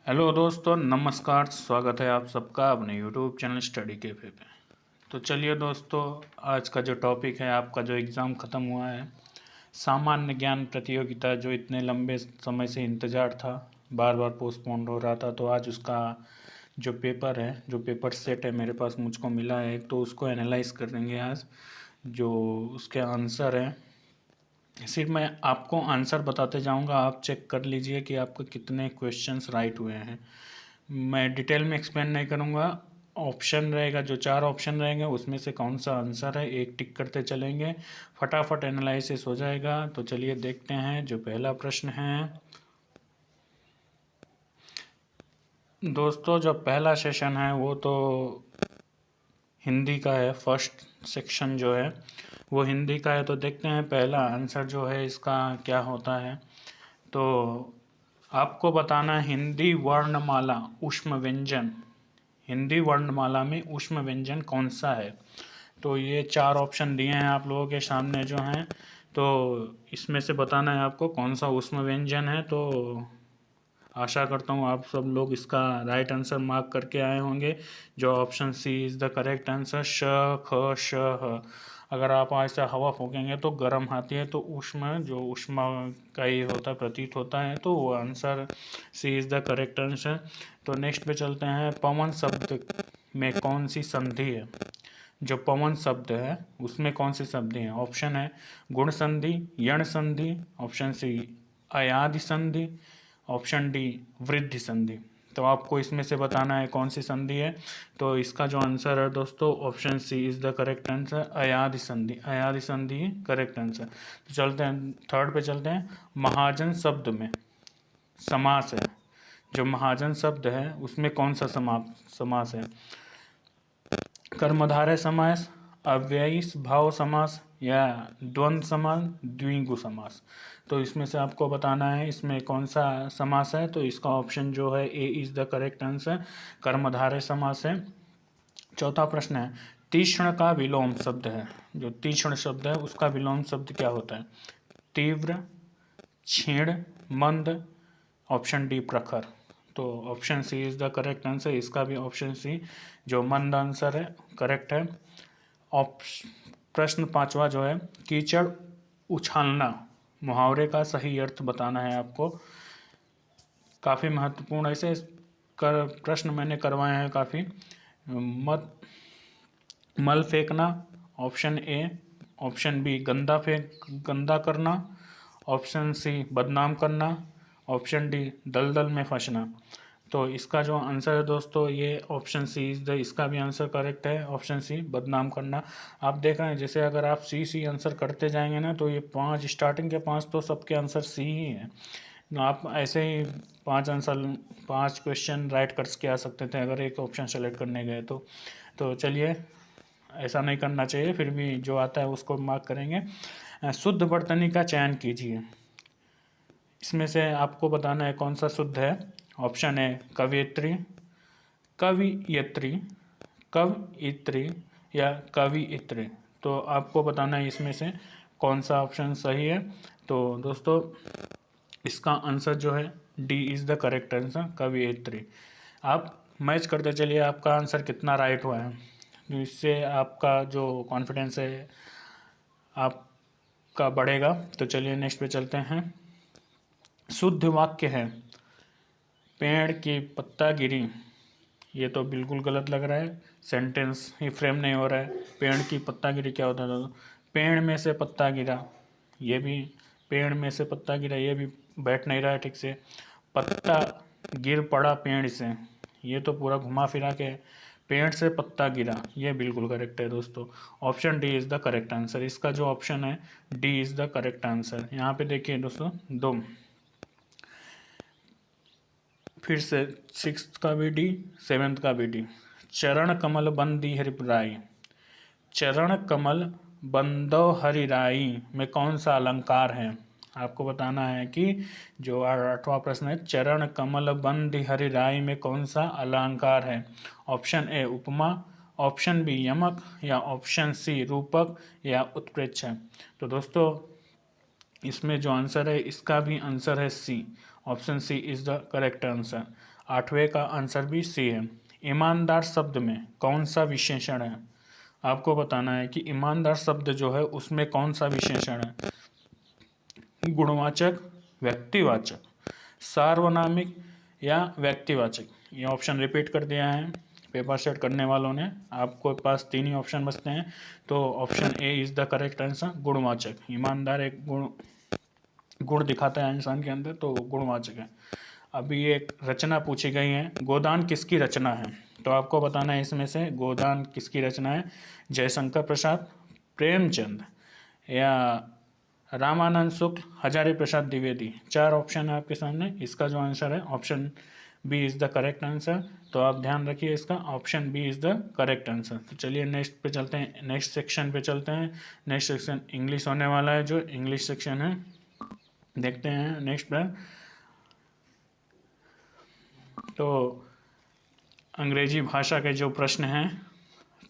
Hello दोस्तों, नमस्कार। स्वागत है आप सबका अपने यूट्यूब चैनल स्टडी कैफे पे। तो चलिए दोस्तों, आज का जो टॉपिक है, आपका जो एग्ज़ाम ख़त्म हुआ है, सामान्य ज्ञान प्रतियोगिता, जो इतने लंबे समय से इंतज़ार था, बार बार पोस्टपोन्ड हो रहा था, तो आज उसका जो पेपर है, जो पेपर सेट है मेरे पास, मुझको मिला है, तो उसको एनालाइज करेंगे आज। जो उसके आंसर हैं, सिर्फ मैं आपको आंसर बताते जाऊंगा, आप चेक कर लीजिए कि आपके कितने क्वेश्चंस राइट हुए हैं। मैं डिटेल में एक्सप्लेन नहीं करूंगा। ऑप्शन रहेगा, जो 4 ऑप्शन रहेंगे उसमें से कौन सा आंसर है, एक टिक करते चलेंगे, फटाफट एनालिसिस हो जाएगा। तो चलिए देखते हैं। जो पहला प्रश्न है दोस्तों, जो पहला सेशन है वो तो हिंदी का है। फर्स्ट सेक्शन जो है वो हिंदी का है। तो देखते हैं पहला आंसर जो है इसका क्या होता है। तो आपको बताना है हिंदी वर्णमाला ऊष्म व्यंजन, हिंदी वर्णमाला में ऊष्म व्यंजन कौन सा है। तो ये 4 ऑप्शन दिए हैं आप लोगों के सामने जो हैं, तो इसमें से बताना है आपको कौन सा ऊष्म व्यंजन है। तो आशा करता हूँ आप सब लोग इसका राइट आंसर मार्क करके आए होंगे। जो option C is the correct answer, श ख श ह। अगर आप ऐसा हवा फूकेंगे तो गर्म आती है, तो ऊष्मा, जो ऊष्मा का ही होता, प्रतीत होता है, तो वो answer C is the correct answer. तो नेक्स्ट पे चलते हैं। पवन शब्द में कौन सी संधि है। जो पवन शब्द है उसमें कौन सी संधि है। ऑप्शन है गुण संधि, यण संधि, ऑप्शन सी अयादि संधि, ऑप्शन डी वृद्धि संधि। तो आपको इसमें से बताना है कौन सी संधि है। तो इसका जो आंसर है दोस्तों, option C is the correct answer, अयादि संधि। अयादि संधि करेक्ट आंसर। तो चलते हैं थर्ड पे चलते हैं। महाजन शब्द में समास है। जो महाजन शब्द है उसमें कौन सा समास है। कर्मधारय समास, अव्ययी भाव समास, या द्वंद्व समास, द्विगु समास। तो इसमें से आपको बताना है इसमें कौन सा समास है। तो इसका ऑप्शन जो है ए इज द करेक्ट आंसर, कर्मधारय समास है। चौथा प्रश्न है, तीक्ष्ण का विलोम शब्द है। जो तीक्ष्ण शब्द है उसका विलोम शब्द क्या होता है। तीव्र, क्षीण, मंद, ऑप्शन डी प्रखर। तो option C is the correct answer. इसका भी ऑप्शन सी जो मंद आंसर है करेक्ट है। प्रश्न पांचवा जो है, कीचड़ उछालना मुहावरे का सही अर्थ बताना है आपको। काफ़ी महत्वपूर्ण ऐसे प्रश्न मैंने करवाए हैं काफ़ी। मत मल फेंकना, ऑप्शन ए, ऑप्शन बी गंदा करना, ऑप्शन सी बदनाम करना, ऑप्शन डी दलदल में फंसना। तो इसका जो आंसर है दोस्तों, ये ऑप्शन सी इज द, इसका भी आंसर करेक्ट है, ऑप्शन सी बदनाम करना। आप देख रहे हैं जैसे अगर आप सी आंसर करते जाएंगे ना, तो ये 5 स्टार्टिंग के 5 तो सबके आंसर सी ही हैं। आप ऐसे ही 5 आंसर, 5 क्वेश्चन राइट करके आ सकते थे अगर एक ऑप्शन सेलेक्ट करने गए तो चलिए, ऐसा नहीं करना चाहिए। फिर भी जो आता है उसको मार्क करेंगे। शुद्ध वर्तनी का चयन कीजिए। इसमें से आपको बताना है कौन सा शुद्ध है। ऑप्शन है कवियत्री, कवियत्री, कवयित्री, या कवियत्री। तो आपको बताना है इसमें से कौन सा ऑप्शन सही है। तो दोस्तों इसका आंसर जो है D is the correct answer, कवियत्री। आप मैच करते चलिए आपका आंसर कितना राइट हुआ है, तो इससे आपका जो कॉन्फिडेंस है आपका बढ़ेगा। तो चलिए नेक्स्ट पे चलते हैं। शुद्ध वाक्य है, पेड़ की पत्ता गिरी। ये तो बिल्कुल गलत लग रहा है, सेंटेंस ही फ्रेम नहीं हो रहा है। पेड़ की पत्ता गिरी क्या होता है। पेड़ में से पत्ता गिरा, ये भी पेड़ में से पत्ता गिरा, ये भी बैठ नहीं रहा है ठीक से। पत्ता गिर पड़ा पेड़ से, ये तो पूरा घुमा फिरा के पेड़ से पत्ता गिरा, ये बिल्कुल करेक्ट है दोस्तों। Option D is the correct answer. इसका जो ऑप्शन है D is the correct answer. यहाँ पे देखिए दोस्तों, दो, फिर से 6th का भी डी, 7th का भी डी। चरण कमल बंदी हरिराई, चरण कमल बंदो हरिराई में कौन सा अलंकार है। आपको बताना है कि जो 8वां प्रश्न है, चरण कमल बंद हरिराई में कौन सा अलंकार है। ऑप्शन ए उपमा, ऑप्शन बी यमक, या ऑप्शन सी रूपक, या उत्प्रेक्षा। तो दोस्तों इसमें जो आंसर है इसका भी आंसर है C, option C is the correct answer. 8वें का आंसर भी सी है। ईमानदार शब्द में कौन सा विशेषण है? आपको बताना है कि ईमानदार शब्द जो है उसमें कौन सा विशेषण है। गुणवाचक, व्यक्तिवाचक, सार्वनामिक या व्यक्तिवाचक। ये ऑप्शन रिपीट कर दिया है पेपर सेट करने वालों ने। आपको पास 3 ही ऑप्शन बचते हैं, तो option A is the correct answer, गुणवाचक। ईमानदार एक गुण दिखाता है इंसान के अंदर, तो गुणवाचक है। अभी एक रचना पूछी गई है, गोदान किसकी रचना है? तो आपको बताना है इसमें से गोदान किसकी रचना है। जयशंकर प्रसाद, प्रेमचंद या रामानंद शुक्ल, हजारी प्रसाद द्विवेदी। 4 ऑप्शन है आपके सामने। इसका जो आंसर है option B is the correct answer. तो आप ध्यान रखिए, इसका option B is the correct answer. तो चलिए नेक्स्ट पे चलते हैं, नेक्स्ट सेक्शन पे चलते हैं। नेक्स्ट सेक्शन इंग्लिश होने वाला है, जो इंग्लिश सेक्शन है देखते हैं नेक्स्ट पे। तो अंग्रेजी भाषा के जो प्रश्न हैं,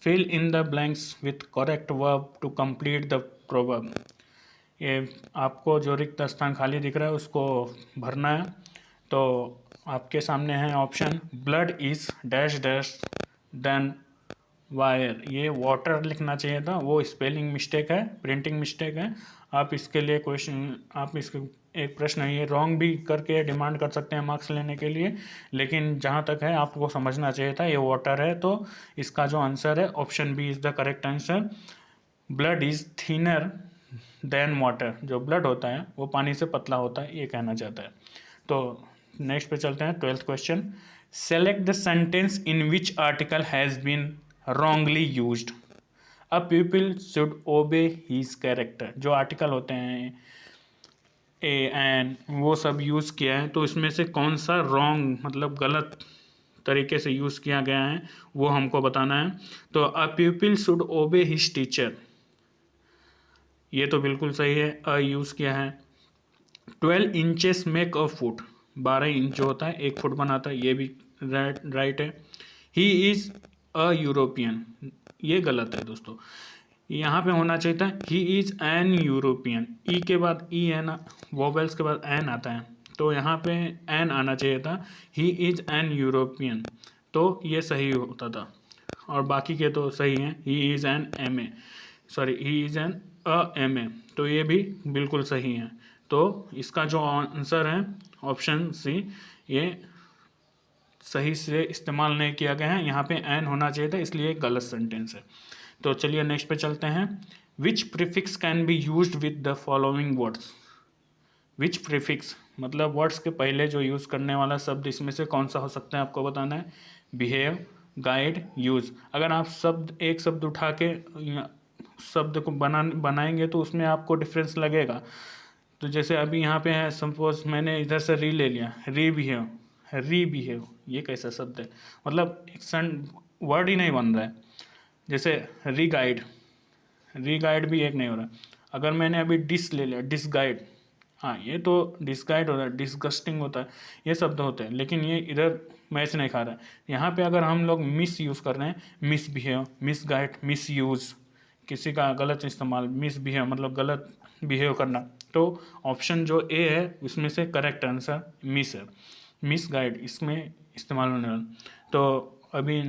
fill in the blanks with correct verb to complete the proverb. ये आपको जो रिक्त स्थान खाली दिख रहा है उसको भरना है। तो आपके सामने है option, blood is dash dash then wire. ये वाटर लिखना चाहिए था, वो स्पेलिंग मिस्टेक है, प्रिंटिंग मिस्टेक है। आप इसके लिए क्वेश्चन, आप इसके एक प्रश्न ये रॉन्ग भी करके डिमांड कर सकते हैं मार्क्स लेने के लिए, लेकिन जहाँ तक है आपको समझना चाहिए था ये वाटर है। तो इसका जो आंसर है option B is the correct answer. Blood is thinner than water. जो ब्लड होता है वो पानी से पतला होता है, ये कहना चाहता है। तो नेक्स्ट पे चलते हैं, 12th question. Select the sentence in which article has been wrongly used। A people should obey his character. जो आर्टिकल होते हैं ए एन वो सब यूज़ किया है, तो इसमें से कौन सा रॉन्ग मतलब गलत तरीके से यूज़ किया गया है वो हमको बताना है। तो अ पीपल शुड ओबे हिज टीचर, ये तो बिल्कुल सही है, अ यूज़ किया है। 12 inches make a foot, 12 inch जो होता है 1 फुट बनाता है, ये भी राइट है। ही इज़ अ यूरोपियन, ये गलत है दोस्तों। यहाँ पे होना चाहिए था ही इज़ एन यूरोपियन। ई के बाद ई है ना, वोवेल्स के बाद एन आता है, तो यहाँ पे एन आना चाहिए था, ही इज़ एन यूरोपियन, तो ये सही होता था। और बाकी के तो सही हैं, he is an M A, sorry he is an a M A, तो ये भी बिल्कुल सही है। तो इसका जो आंसर है ऑप्शन सी, ये सही से इस्तेमाल नहीं किया गया है, यहाँ पे एन होना चाहिए था, इसलिए गलत सेंटेंस है। तो चलिए नेक्स्ट पे चलते हैं। Which prefix can be used with the following words. Which prefix मतलब वर्ड्स के पहले जो यूज़ करने वाला शब्द इसमें से कौन सा हो सकता है, आपको बताना है। Behave, guide, use. अगर आप शब्द एक शब्द उठा के शब्द को बनाएंगे तो उसमें आपको डिफरेंस लगेगा। तो जैसे अभी यहाँ पे है, सपोज मैंने इधर से री ले लिया, री बिहेव, री बिहेव, ये कैसा शब्द है, मतलब एक सन वर्ड ही नहीं बन रहा है। जैसे री गाइड भी एक नहीं हो रहा। अगर मैंने अभी डिस ले लिया, डिसगाइड, हाँ ये तो डिसगाइड होता है, डिसगस्टिंग होता है, ये शब्द होते हैं, लेकिन ये इधर मैच नहीं खा रहा है। यहाँ पे अगर हम लोग मिस यूज़ कर रहे हैं, miss behave, miss guide, miss use, किसी का गलत इस्तेमाल, मिस बिहेव मतलब गलत बिहेव करना, तो ऑप्शन जो ए है उसमें से करेक्ट आंसर मिस है, मिस गाइड इसमें इस्तेमाल होने वाला। तो अभी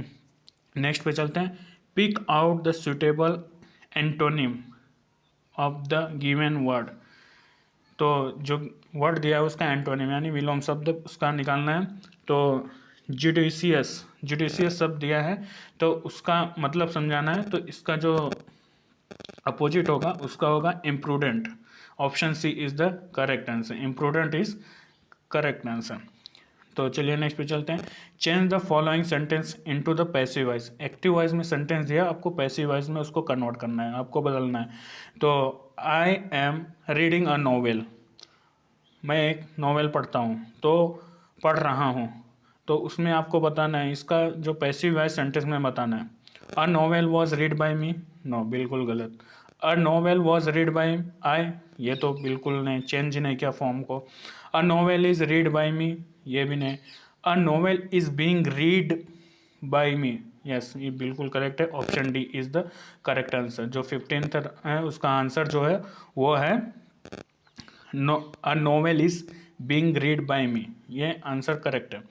नेक्स्ट पे चलते हैं। Pick out the suitable antonym of the given word. तो जो वर्ड दिया है उसका एंटोनिम यानी विलोम शब्द उसका निकालना है। तो जुडिशियस शब्द दिया है, तो उसका मतलब समझाना है। तो इसका जो अपोजिट होगा उसका होगा imprudent. Option C is the correct answer, imprudent is correct answer. तो चलिए नेक्स्ट पे चलते हैं। Change the following sentence into the passive voice. Active voice में सेंटेंस दिया, आपको पैसिव वॉइस में उसको कन्वर्ट करना है, आपको बदलना है। तो I am reading a novel, मैं एक नॉवेल पढ़ता हूँ, तो पढ़ रहा हूँ, तो उसमें आपको बताना है इसका जो पैसिव वॉइस सेंटेंस में बताना है। A novel was read by me, no बिल्कुल गलत। A novel was read by I, ये तो बिल्कुल नहीं, चेंज नहीं किया फॉर्म को। A novel is read by me, ये भी नहीं। A novel is being read by me, yes ये बिल्कुल करेक्ट है, option D is the correct answer. जो 15th है उसका आंसर जो है वो है a novel is being read by me, ये आंसर करेक्ट है।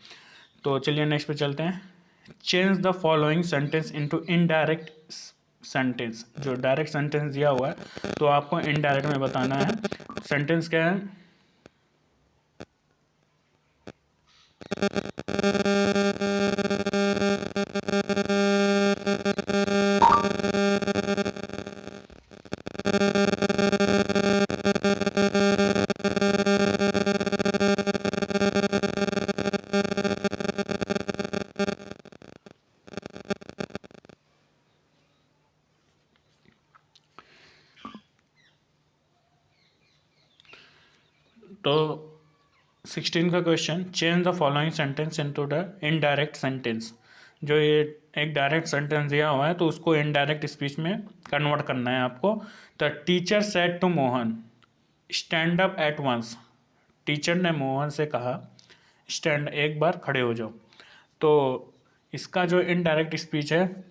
तो चलिए नेक्स्ट पे चलते हैं। Change the following sentence into indirect sentence. जो डायरेक्ट सेंटेंस दिया हुआ है तो आपको इनडायरेक्ट में बताना है। सेंटेंस क्या है? तो 16 का question, change the following sentence into the indirect sentence. जो ये एक डायरेक्ट सेंटेंस दिया हुआ है तो उसको इनडायरेक्ट स्पीच में कन्वर्ट करना है आपको। The teacher said to Mohan stand up at once. Teacher ने मोहन से कहा स्टैंड, एक बार खड़े हो जाओ। तो इसका जो इनडायरेक्ट स्पीच है,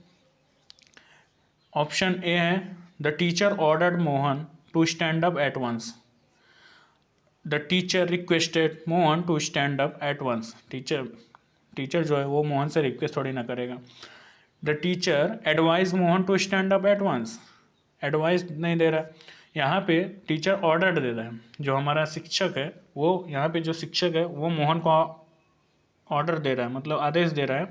ऑप्शन ए है, the teacher ordered Mohan to stand up at once. The teacher requested Mohan to stand up at once. Teacher जो है वो मोहन से रिक्वेस्ट थोड़ी ना करेगा। The teacher advise Mohan to stand up at once. Advice नहीं दे रहा है, यहाँ पे टीचर ऑर्डर दे रहा है। जो हमारा शिक्षक है वो, यहाँ पे जो शिक्षक है वो मोहन को ऑर्डर दे रहा है, मतलब आदेश दे रहा है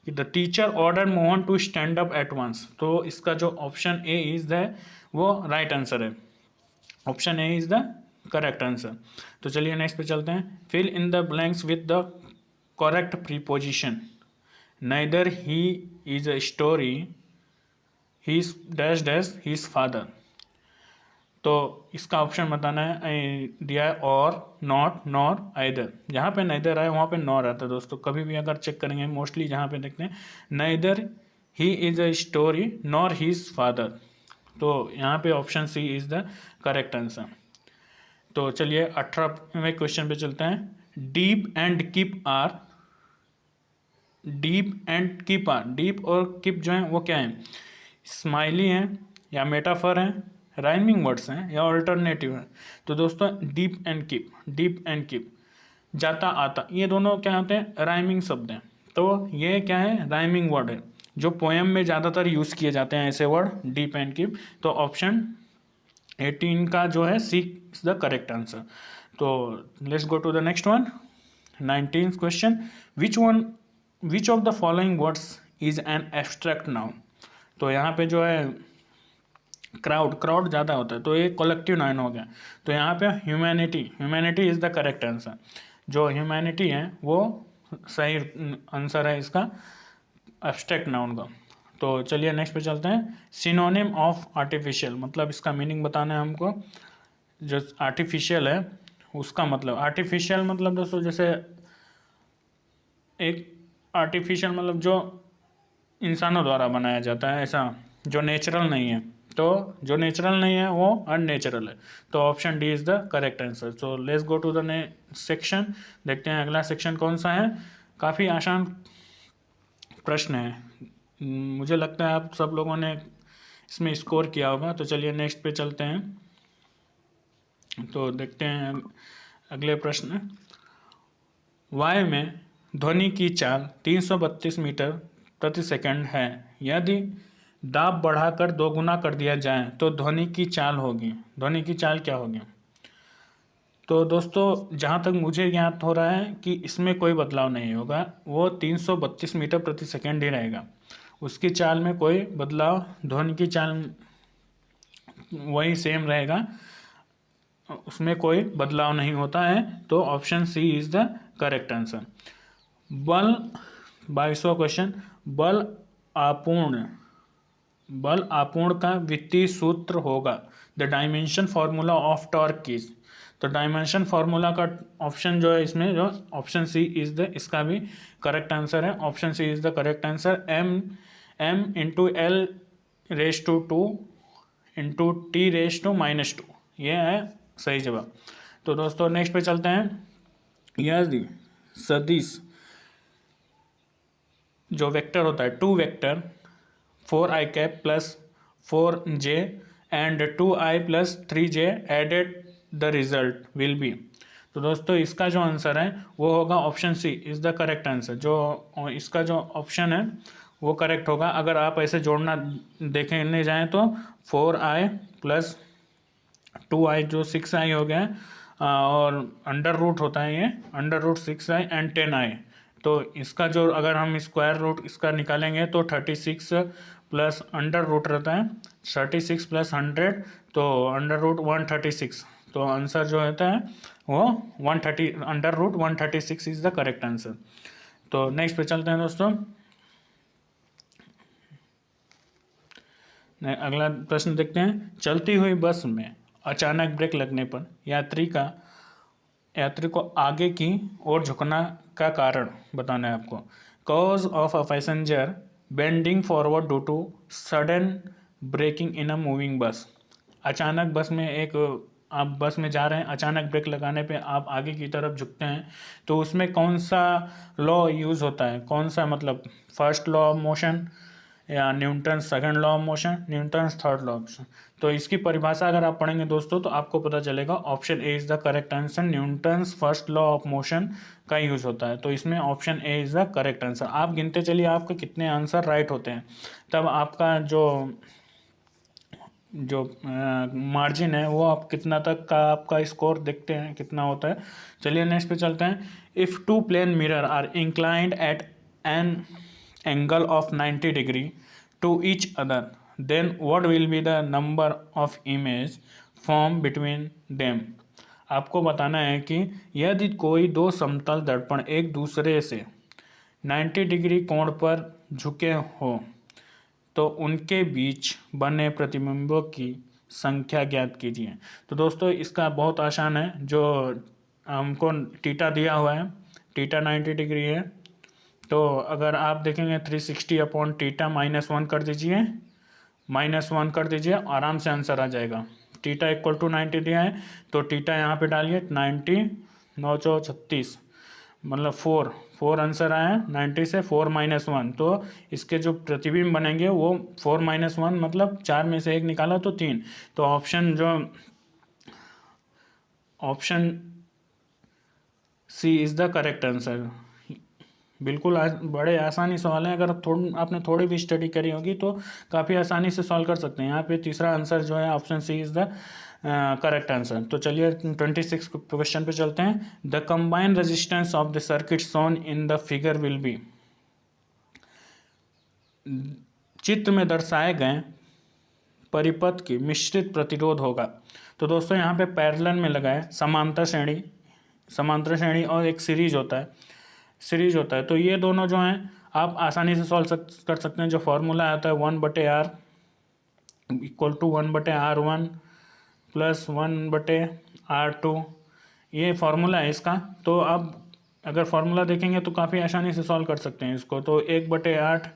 कि the teacher order Mohan to stand up at once. तो इसका जो ऑप्शन ए इज द वो राइट आंसर है। Option A is the correct answer. तो चलिए नेक्स्ट पे चलते हैं। Fill in the blanks with the correct preposition. Neither he is a story, he is dash dash he is father. तो इसका option बताना है, दिया है और, नॉट, नॉर, आइदर। जहाँ पे नाइदर आए वहाँ पे नॉर आता है दोस्तों। कभी भी अगर चेक करेंगे मोस्टली जहाँ पे देखते हैं neither he is a story nor he is father, तो यहाँ पे option C is the correct answer. तो चलिए 18वें क्वेश्चन पे चलते हैं। Deep and keep are, deep and keep are, deep और कीप जो है वो क्या है? स्माइली हैं या मेटाफर हैं, राइमिंग वर्ड्स हैं या ऑल्टरनेटिव हैं? तो दोस्तों deep and keep, deep and keep, जाता आता, ये दोनों क्या होते हैं? राइमिंग शब्द हैं। तो ये क्या है? राइमिंग वर्ड है। जो पोएम में ज़्यादातर यूज़ किए जाते हैं ऐसे वर्ड, डीप एंड कीप। तो ऑप्शन 18 का जो है C is the correct answer. तो let's go to the next one. 19th question, which of the following words is an abstract noun. तो यहाँ पे जो है क्राउड ज़्यादा होता है तो ये कलेक्टिव नाउन हो गया। तो यहाँ पे humanity is the correct answer. जो ह्यूमैनिटी है वो सही आंसर है इसका एब्स्ट्रैक्ट नाउन का। तो चलिए नेक्स्ट पे चलते हैं। सिनोनिम ऑफ आर्टिफिशियल, मतलब इसका मीनिंग बताना है हमको। जो आर्टिफिशियल है उसका मतलब, आर्टिफिशियल मतलब दोस्तों जैसे एक आर्टिफिशियल मतलब जो इंसानों द्वारा बनाया जाता है ऐसा, जो नेचुरल नहीं है। तो जो नेचुरल नहीं है वो अननेचुरल है। तो option D is the correct answer. So let's go to the next section. देखते हैं अगला सेक्शन कौन सा है। काफ़ी आसान प्रश्न है, मुझे लगता है आप सब लोगों ने इसमें स्कोर किया होगा। तो चलिए नेक्स्ट पे चलते हैं। तो देखते हैं अगले प्रश्न। वायु में ध्वनि की चाल 332 मीटर प्रति सेकंड है। यदि दाब बढ़ाकर 2 गुना कर दिया जाए तो ध्वनि की चाल होगी, ध्वनि की चाल क्या होगी? तो दोस्तों जहाँ तक मुझे ज्ञात हो रहा है कि इसमें कोई बदलाव नहीं होगा, वो 332 मीटर प्रति सेकंड ही रहेगा। उसकी चाल में कोई बदलाव, ध्वनि की चाल वही सेम रहेगा, उसमें कोई बदलाव नहीं होता है। तो option C is the correct answer. बल, 22वां क्वेश्चन, बल आपूर्ण का वित्तीय सूत्र होगा। The dimension formula of torque is. तो डायमेंशन फार्मूला का ऑप्शन जो है इसमें, जो ऑप्शन सी इज द, इसका भी करेक्ट आंसर है। Option C is the correct answer. M into L raise to 2 into T raise to -2, ये है सही जवाब। तो दोस्तों नेक्स्ट पे चलते हैं। यदि सदिश जो वेक्टर होता है, 2 vector 4i cap plus 4j and 2i plus 3j added the result will be. तो दोस्तों इसका जो आंसर है वो होगा option C is the correct answer. जो इसका जो ऑप्शन है वो करेक्ट होगा। अगर आप ऐसे जोड़ना देखने जाएं तो 4i प्लस 2i जो 6i हो गया है, और अंडर रूट होता है ये under root 6i and 10i। तो इसका जो अगर हम स्क्वायर रूट इसका निकालेंगे तो 36 प्लस अंडर रूट रहता है 36 प्लस 100, तो अंडर रूट 136। तो आंसर जो होता है वो 130 under root 136 is the correct answer. तो नेक्स्ट पे चलते हैं दोस्तों। अगला प्रश्न देखते हैं। चलती हुई बस में अचानक ब्रेक लगने पर यात्री को आगे की ओर झुकना का कारण बताना है आपको। Cause of a passenger bending forward due to sudden braking in a moving bus. अचानक बस में आप बस में जा रहे हैं, अचानक ब्रेक लगाने पे आप आगे की तरफ झुकते हैं, तो उसमें कौन सा लॉ यूज़ होता है, कौन सा मतलब फर्स्ट लॉ ऑफ मोशन या Newton second law of motion, Newton third law of motion. तो इसकी परिभाषा अगर आप पढ़ेंगे दोस्तों तो आपको पता चलेगा option A is the correct answer. Newton's first law of motion का यूज़ होता है, तो इसमें option A is the correct answer. आप गिनते चलिए आपके कितने आंसर राइट होते हैं, तब आपका जो जो मार्जिन है वो आप कितना तक का आपका स्कोर देखते हैं कितना होता है। चलिए नेक्स्ट पे चलते हैं। If two plane mirror are inclined at an angle of 90 degree to each other then what will be the number of image form between them. आपको बताना है कि यदि कोई दो समतल दर्पण एक दूसरे से 90 डिग्री कोण पर झुके हो तो उनके बीच बने प्रतिबिंबों की संख्या ज्ञात कीजिए। तो दोस्तों इसका बहुत आसान है। जो हमको टीटा दिया हुआ है, टीटा 90 डिग्री है, तो अगर आप देखेंगे 360 अपॉन टीटा -1 कर दीजिए, -1 कर दीजिए, आराम से आंसर आ जाएगा। टीटा इक्वल टू 90 दिया है तो टीटा यहाँ पे डालिए 90, 936 मतलब 4 आंसर आया। 90 से 4 - 1, तो इसके जो प्रतिबिंब बनेंगे वो 4 - 1 मतलब 4 में से 1 निकाला तो 3। तो option C is the correct answer. बिल्कुल बड़े आसानी सवाल हैं, अगर आपने थोड़ी भी स्टडी करी होगी तो काफ़ी आसानी से सॉल्व कर सकते हैं। यहाँ पे तीसरा आंसर जो है option C is the correct answer. तो चलिए 26 क्वेश्चन पे चलते हैं। The combined resistance of the circuit shown in the figure will be. चित्र में दर्शाए गए परिपथ की मिश्रित प्रतिरोध होगा। तो दोस्तों यहाँ पे पैरेलल में लगा है समांतर श्रेणी और एक सीरीज होता है। तो ये दोनों जो हैं आप आसानी से सॉल्व कर सकते हैं। जो फॉर्मूला आता है 1/r equal to 1/r1 plus 1/r2, ये फार्मूला है इसका। तो आप अगर फार्मूला देखेंगे तो काफ़ी आसानी से सॉल्व कर सकते हैं इसको। तो 1/8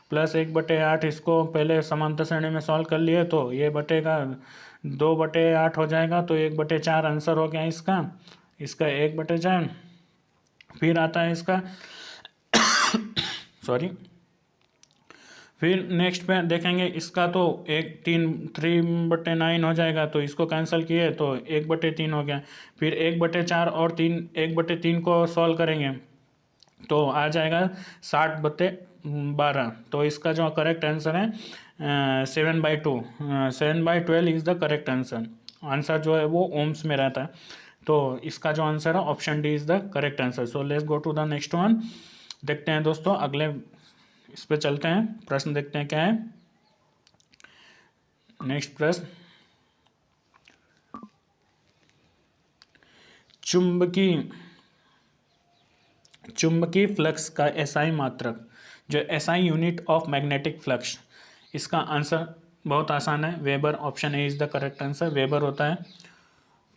प्लस 1/8 इसको पहले समांतर श्रेणी में सॉल्व कर लिए तो ये बटेगा 2/8 हो जाएगा, तो 1/4 आंसर हो गया इसका 1/4। फिर आता है इसका सॉरी, फिर नेक्स्ट पे देखेंगे इसका तो 3/9 हो जाएगा, तो इसको कैंसिल किए तो 1/3 हो गया। फिर 1/4 और 1/3 को सॉल्व करेंगे तो आ जाएगा 60/12। तो इसका जो करेक्ट आंसर है 7/2 7/12 is the correct answer. Answer जो है वो ओम्स में रहता है, तो इसका जो आंसर है option D is the correct answer. So let's go to the next one. देखते हैं दोस्तों अगले इस पे चलते हैं, प्रश्न देखते हैं क्या है नेक्स्ट प्रश्न। चुंबकीय फ्लक्स का एसआई मात्रक, जो SI unit of magnetic flux, इसका आंसर बहुत आसान है, weber. Option A is the correct answer, weber होता है।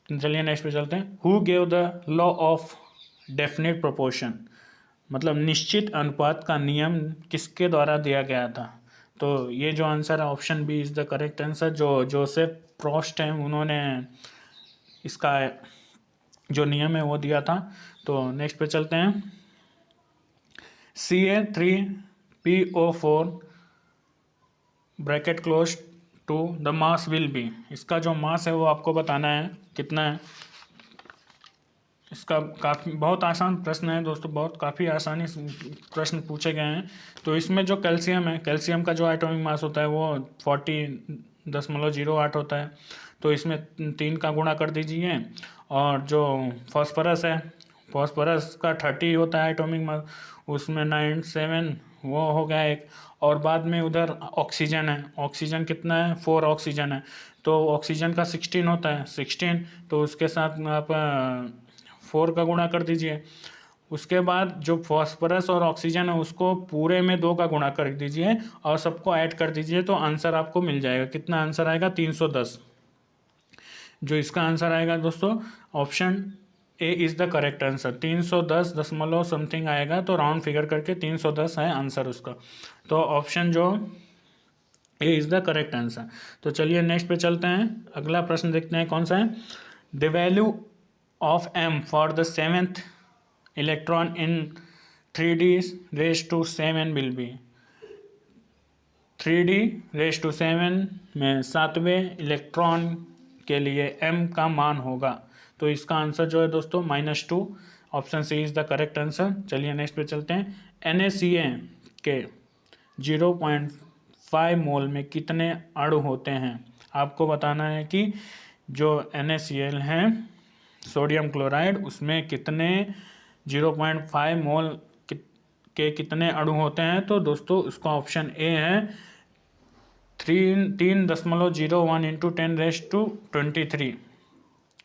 चलिए नेक्स्ट पे चलते हैं। Who gave the law of definite proportion, मतलब निश्चित अनुपात का नियम किसके द्वारा दिया गया था। तो ये जो आंसर है option B is the correct answer. जो जोसेफ प्रोस्ट हैं उन्होंने इसका जो नियम है वो दिया था। तो नेक्स्ट पे चलते हैं। Ca3PO4 bracket close two the mass will be, इसका जो मास है वो आपको बताना है कितना है। इसका काफ़ी बहुत आसान प्रश्न है दोस्तों, बहुत काफ़ी आसानी से प्रश्न पूछे गए हैं। तो इसमें जो कैल्शियम है, कैल्शियम का जो एटॉमिक मास होता है वो 40.08 होता है। तो इसमें 3 का गुणा कर दीजिए। और जो फॉस्फोरस है, फॉस्फोरस का 30 होता है एटॉमिक मास, उसमें 97 वो हो गया एक। और बाद में उधर ऑक्सीजन है, ऑक्सीजन कितना है, 4 ऑक्सीजन है। तो ऑक्सीजन का 16 होता है, 16, तो उसके साथ आप 4 का गुणा कर दीजिए। उसके बाद जो फॉस्फोरस और ऑक्सीजन है उसको पूरे में 2 का गुणा कर दीजिए और सबको ऐड कर दीजिए, तो आंसर आपको मिल जाएगा। कितना आंसर आएगा, 310। जो इसका आंसर आएगा दोस्तों, option A is the correct answer. 310 दशमलव समथिंग आएगा, तो राउंड फिगर करके 310 है आंसर उसका। तो ऑप्शन जो A is the correct answer. तो चलिए नेक्स्ट पे चलते हैं, अगला प्रश्न देखते हैं कौन सा है। The value of M for the 7th electron in 3D raise to 7 will be. 3D raise to 7 में 7वें इलेक्ट्रॉन के लिए m का मान होगा। तो इसका आंसर जो है दोस्तों -2, option C is the correct answer. चलिए नेक्स्ट पे चलते हैं। NaCl के 0.5 मोल में कितने अणु होते हैं। आपको बताना है कि जो NaCl है, सोडियम क्लोराइड, उसमें कितने 0.5 मोल के कितने अणु होते हैं। तो दोस्तों उसका ऑप्शन ए है 3.01 इंटू 10⁻23,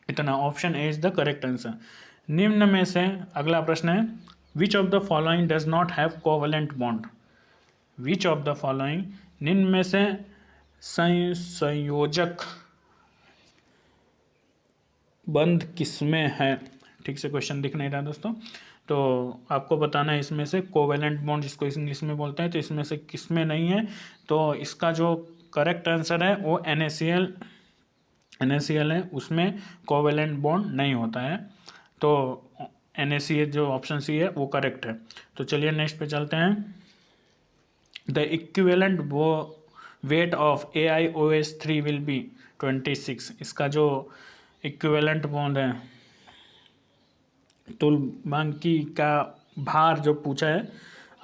इतना। Option A is the correct answer. निम्न में से अगला प्रश्न है, which of the following does not have covalent bond. Which of the following, निम्न में से संयोजक बंध किसमें है। ठीक से क्वेश्चन दिख नहीं रहा दोस्तों, तो आपको बताना है इसमें से कोवेलेंट बॉन्ड जिसको इंग्लिश में बोलते हैं, तो इसमें से किसमें नहीं है। तो इसका जो करेक्ट आंसर है वो NaCl है, उसमें कोवेलेंट बॉन्ड नहीं होता है। तो NaCl जो ऑप्शन सी है वो करेक्ट है। तो चलिए नेक्स्ट पे चलते हैं। The equivalent weight of AiOH3 will be 26। इसका जो इक्विवेलेंट बॉन्ड है, तुल्यबांकी का भार जो पूछा है,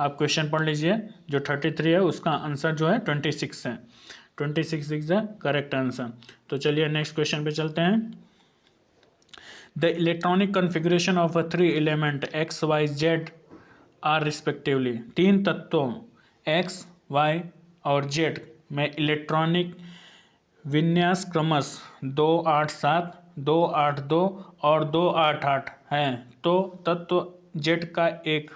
आप क्वेश्चन पढ़ लीजिए। जो 33 है उसका आंसर जो है 26 है। 26 इज द करेक्ट आंसर। तो चलिए नेक्स्ट क्वेश्चन पे चलते हैं। The electronic configuration of a 3 element X, Y, Z are respectively. 3 तत्वों X, Y और Z में इलेक्ट्रॉनिक विन्यास क्रमशः 287, 282 और 288 हैं। तो तत्व Z का एक,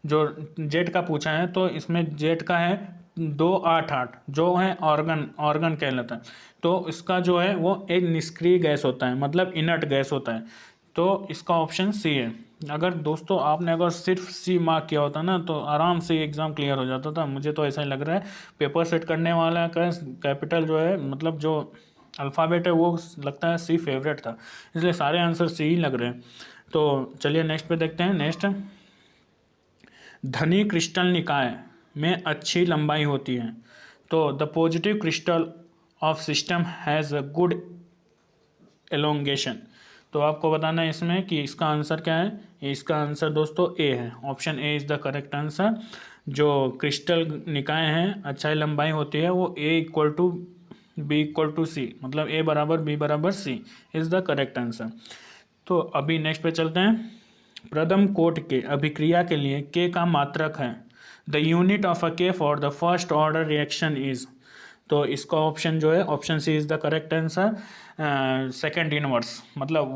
जो Z का पूछा है, तो इसमें Z का है 288, जो है ऑर्गन कहलाता है। तो इसका जो है वो एक निष्क्रिय गैस होता है, मतलब इनर्ट गैस होता है। तो इसका ऑप्शन सी है। अगर दोस्तों आपने अगर सिर्फ सी मार्क किया होता ना, तो आराम से एग्ज़ाम क्लियर हो जाता था। मुझे तो ऐसा ही लग रहा है, पेपर सेट करने वाला का कैपिटल जो है, मतलब जो अल्फ़ाबेट है, वो लगता है सी फेवरेट था, इसलिए सारे आंसर सी ही लग रहे हैं। तो चलिए नेक्स्ट पे देखते हैं। नेक्स्ट, धनी क्रिस्टल निकाय में अच्छी लंबाई होती है। तो the positive crystal of system has a good elongation. तो आपको बताना है इसमें कि इसका आंसर क्या है। इसका आंसर दोस्तों ए है, option A is the correct answer. जो क्रिस्टल निकाय हैं, अच्छा लंबाई होती है, वो A=B=C, मतलब A बराबर B बराबर C is the correct answer. तो अभी नेक्स्ट पे चलते हैं। प्रथम कोट के अभिक्रिया के लिए K का मात्रक है। The unit of a K for the first order reaction is. तो इसका ऑप्शन जो है, option C is the correct answer. Second inverse, मतलब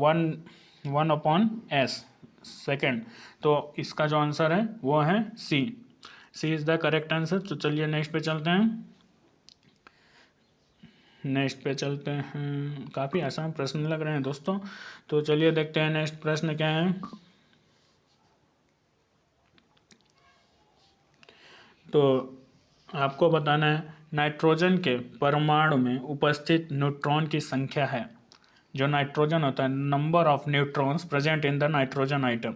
1/s सेकेंड। तो इसका जो आंसर है वो है सी इज़ द करेक्ट आंसर। तो चलिए नेक्स्ट पे चलते हैं। काफ़ी आसान प्रश्न लग रहे हैं दोस्तों, तो चलिए देखते हैं नेक्स्ट प्रश्न क्या है। तो आपको बताना है, नाइट्रोजन के परमाणु में उपस्थित न्यूट्रॉन की संख्या है। जो नाइट्रोजन होता है, number of neutrons present in the nitrogen atom,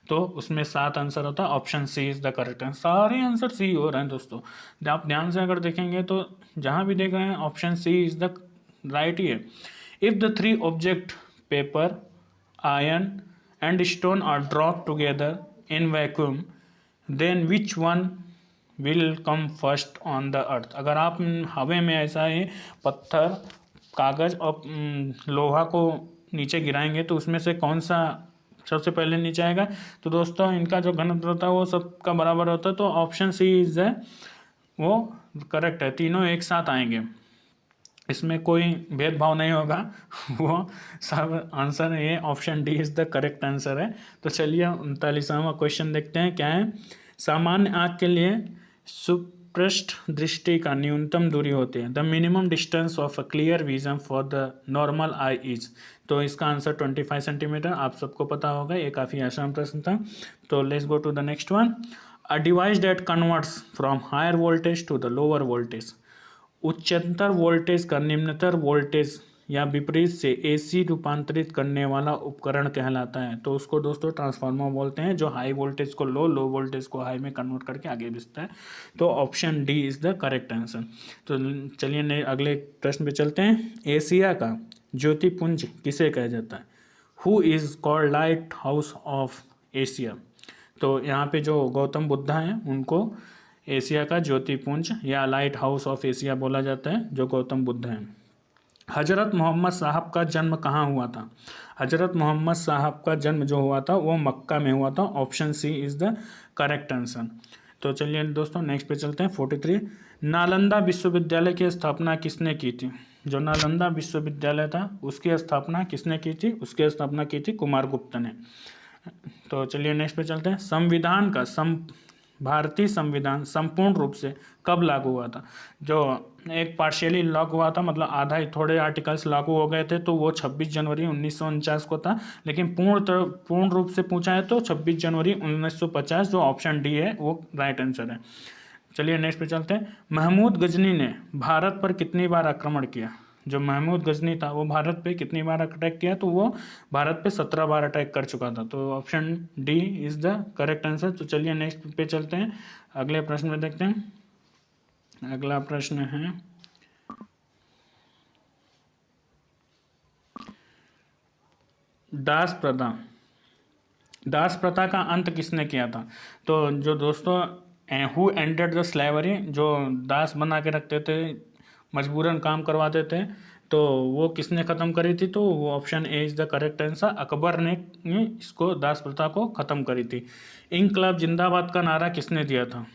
तो उसमें 7 आंसर होता है। Option C is the correct answer. सारे आंसर सी हो रहे हैं दोस्तों, आप ध्यान से अगर देखेंगे तो जहाँ भी देख रहे हैं option C is the right ही है। If the 3 object paper, iron and stone are dropped together in vacuum, then which one will come first on the earth? अगर आप हवा में ऐसा ही पत्थर, कागज और लोहा को नीचे गिराएंगे तो उसमें से कौन सा सबसे पहले नीचे आएगा? तो दोस्तों इनका जो घनत्व होता है वो सबका बराबर होता है, तो ऑप्शन सी इज है वो करेक्ट है, तीनों एक साथ आएंगे, इसमें कोई भेदभाव नहीं होगा वो सब आंसर है, ये option D is the correct answer है। तो चलिए 39वां क्वेश्चन देखते हैं क्या है। सामान्य आँख के लिए सुपृष्ठ दृष्टि का न्यूनतम दूरी होती है, the minimum distance of a clear vision for the normal I is. तो इसका आंसर 25 सेंटीमीटर, आप सबको पता होगा, ये काफ़ी आसान प्रश्न था। तो let's go to the next one. A device that converts from higher voltage to the lower voltage. उच्चतर वोल्टेज का निम्नतर वोल्टेज या विपरीत से एसी रूपांतरित करने वाला उपकरण कहलाता है। तो उसको दोस्तों ट्रांसफार्मर बोलते हैं, जो हाई वोल्टेज को लो वोल्टेज को हाई में कन्वर्ट करके आगे भेजता है। तो option D is the correct answer. तो चलिए अगले प्रश्न पे चलते हैं। एशिया का ज्योतिपुंज किसे कहा जाता है? Who is called light house of Asia. तो यहाँ पे जो गौतम बुद्धा हैं उनको एशिया का ज्योतिपुंज या लाइट हाउस ऑफ एशिया बोला जाता है, जो गौतम बुद्ध हैं। हजरत मोहम्मद साहब का जन्म कहाँ हुआ था? हजरत मोहम्मद साहब का जन्म जो हुआ था वो मक्का में हुआ था, option C is the correct answer. तो चलिए दोस्तों नेक्स्ट पे चलते हैं। 43 नालंदा विश्वविद्यालय की स्थापना किसने की थी? जो नालंदा विश्वविद्यालय था उसकी स्थापना किसने की थी? उसकी स्थापना की थी कुमारगुप्त ने। तो चलिए नेक्स्ट पे चलते हैं। संविधान का भारतीय संविधान संपूर्ण रूप से कब लागू हुआ था? जो एक पार्शियली लागू हुआ था, मतलब आधा ही थोड़े आर्टिकल्स लागू हो गए थे, तो वो 26 जनवरी 1949 को था, लेकिन पूर्ण रूप से पूछा है तो 26 जनवरी 1950, जो ऑप्शन डी है वो राइट आंसर है। चलिए नेक्स्ट पे चलते हैं। महमूद गजनी ने भारत पर कितनी बार आक्रमण किया? जो महमूद गजनी था वो भारत पे कितनी बार अटैक किया? तो वो भारत पे 17 बार अटैक कर चुका था। तो option D is the correct answer. तो चलिए नेक्स्ट पे चलते हैं, अगले प्रश्न में देखते हैं। अगला प्रश्न है दास प्रथा। दास प्रथा का अंत किसने किया था? तो जो दोस्तों हु एंडेड द स्लेवरी, जो दास बना के रखते थे, मजबूरन काम करवाते थे, तो वो किसने ख़त्म करी थी? तो वो option A is the correct answer. Akbar ने इसको दास प्रथा को ख़त्म करी थी। इंकलाब जिंदाबाद का नारा किसने दिया था?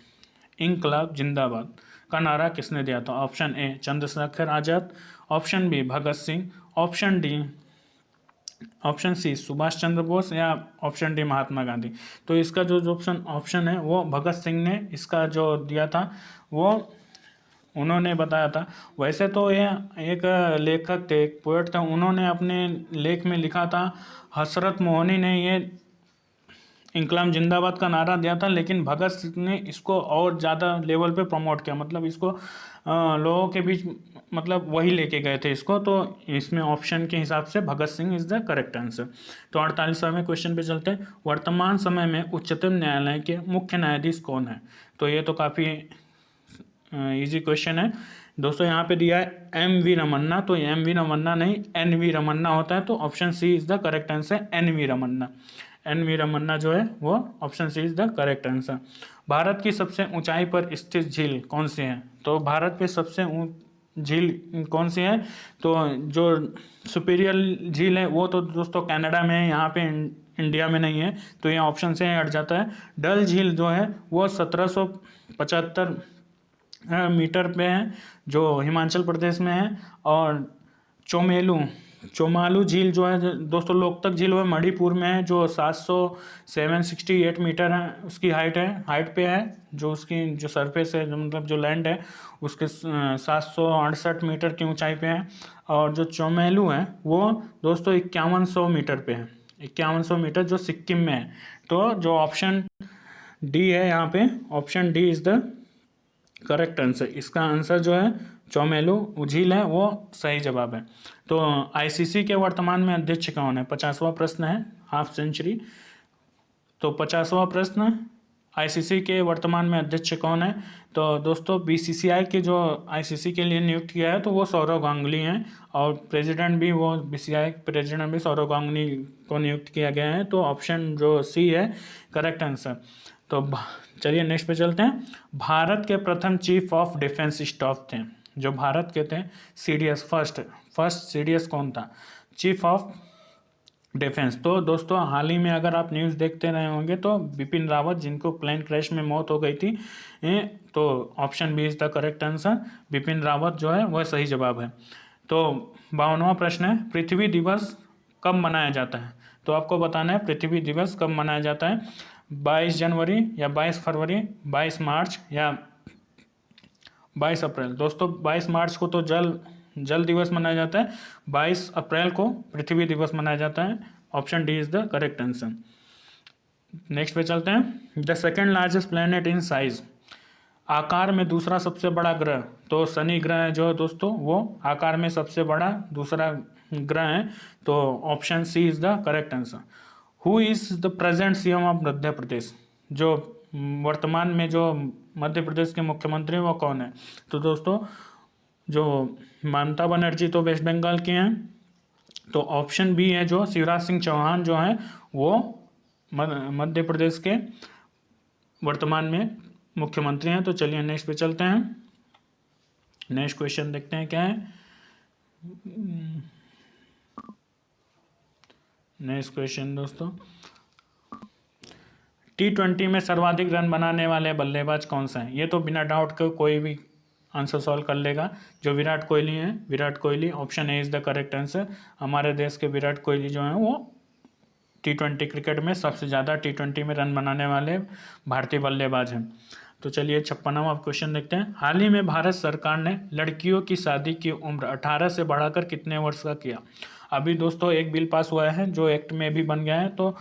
इंकलाब जिंदाबाद का नारा किसने दिया था? Option A Chandrashekhar Azad, option B Bhagat Singh, option D option C Subhash Chandra Bose, या ऑप्शन डी महात्मा गांधी। तो इसका जो ऑप्शन है वो भगत सिंह ने इसका जो दिया था वो उन्होंने बताया था। वैसे तो ये एक लेखक थे, एक पोएट थे, उन्होंने अपने लेख में लिखा था हसरत मोहनी ने ये इंकलाब जिंदाबाद का नारा दिया था, लेकिन भगत सिंह ने इसको और ज़्यादा लेवल पे प्रमोट किया, मतलब इसको लोगों के बीच मतलब वही लेके गए थे इसको। तो इसमें ऑप्शन के हिसाब से Bhagat Singh is the correct answer. तो 48वें क्वेश्चन पे चलते हैं। वर्तमान समय में उच्चतम न्यायालय के मुख्य न्यायाधीश कौन है? तो ये तो काफ़ी इजी क्वेश्चन है दोस्तों। यहाँ पे दिया है एम.वी. रमन्ना, तो एम.वी. रमन्ना नहीं एन.वी. रमन्ना होता है, तो option C is the correct answer, NV. Ramanna. NV. Ramanna जो है वो option C is the correct answer. Bharat की सबसे ऊंचाई पर स्थित झील कौन सी है? तो भारत पे सबसे झील कौन सी है? तो जो सुपीरियर झील है वो तो दोस्तों कनाडा में है, यहाँ पे इंडिया में नहीं है, तो ये ऑप्शन से हट जाता है। डल झील जो है वो 1775 मीटर पे है, जो हिमाचल प्रदेश में है। और चोमालू झील जो है दोस्तों लोकतक झील वो मणिपुर में है, जो 768 मीटर है उसकी हाइट पे है, जो उसकी जो सरफेस है, जो मतलब जो लैंड है उसके 768 मीटर की ऊंचाई पे है। और जो चोमेलू है वो दोस्तों 5100 मीटर पे है, 5100 मीटर, जो सिक्किम में है। तो जो ऑप्शन डी है यहाँ पे, option D is the correct answer. इसका आंसर जो है चोमेलू झील है वो सही जवाब है। तो आईसीसी के वर्तमान में अध्यक्ष कौन है? 50वां प्रश्न है, हाफ सेंचुरी। तो 50वां प्रश्न, आईसीसी के वर्तमान में अध्यक्ष कौन है? तो दोस्तों बीसीसीआई के जो आईसीसी के लिए नियुक्त किया है तो वो सौरव गांगुली हैं, और प्रेसिडेंट भी वो बीसीसीआई प्रेसिडेंट भी सौरव गांगुली को नियुक्त किया गया है। तो ऑप्शन जो सी है करेक्ट आंसर। तो चलिए नेक्स्ट पे चलते हैं। भारत के प्रथम चीफ ऑफ डिफेंस स्टाफ थे, जो भारत के थे सीडीएस, फर्स्ट सीडीएस कौन था? Chief of defence. तो दोस्तों हाल ही में अगर आप न्यूज़ देखते रहे होंगे तो बिपिन रावत, जिनको प्लेन क्रैश में मौत हो गई थी, तो option B is the correct answer. Bipin Rawat जो है वह सही जवाब है। तो 52वां प्रश्न है, पृथ्वी दिवस कब मनाया जाता है? तो आपको बताना है पृथ्वी दिवस कब मनाया जाता है, 22 जनवरी या 22 फरवरी, 22 मार्च या 22 अप्रैल। दोस्तों 22 मार्च को तो जल दिवस मनाया जाता है, 22 अप्रैल को पृथ्वी दिवस मनाया जाता है। Option D is the correct answer. Next पे चलते हैं। The second largest planet in size, आकार में दूसरा सबसे बड़ा ग्रह, तो शनि ग्रह जो है दोस्तों वो आकार में सबसे बड़ा दूसरा ग्रह है। तो option C is the correct answer. Who is the present CM of Madhya Pradesh, जो वर्तमान में जो मध्य प्रदेश के मुख्यमंत्री वो कौन है? तो दोस्तों जो ममता बनर्जी तो वेस्ट बंगाल के हैं, तो ऑप्शन बी है जो शिवराज सिंह चौहान जो हैं वो मध्य प्रदेश के वर्तमान में मुख्यमंत्री हैं। तो चलिए नेक्स्ट पे चलते हैं। नेक्स्ट क्वेश्चन देखते हैं क्या है। नेक्स्ट क्वेश्चन दोस्तों, T20 में सर्वाधिक रन बनाने वाले बल्लेबाज कौन सा है? ये तो बिना डाउट के कोई भी आंसर सॉल्व कर लेगा, जो विराट कोहली हैं, Virat Kohli. Option A is the correct answer. हमारे देश के विराट कोहली जो हैं वो T20 क्रिकेट में सबसे ज़्यादा T20 में रन बनाने वाले भारतीय बल्लेबाज हैं। तो चलिए 56वां क्वेश्चन देखते हैं। हाल ही में भारत सरकार ने लड़कियों की शादी की उम्र 18 से बढ़ाकर कितने वर्ष का किया? अभी दोस्तों एक बिल पास हुआ है जो एक्ट में भी बन गया है। तो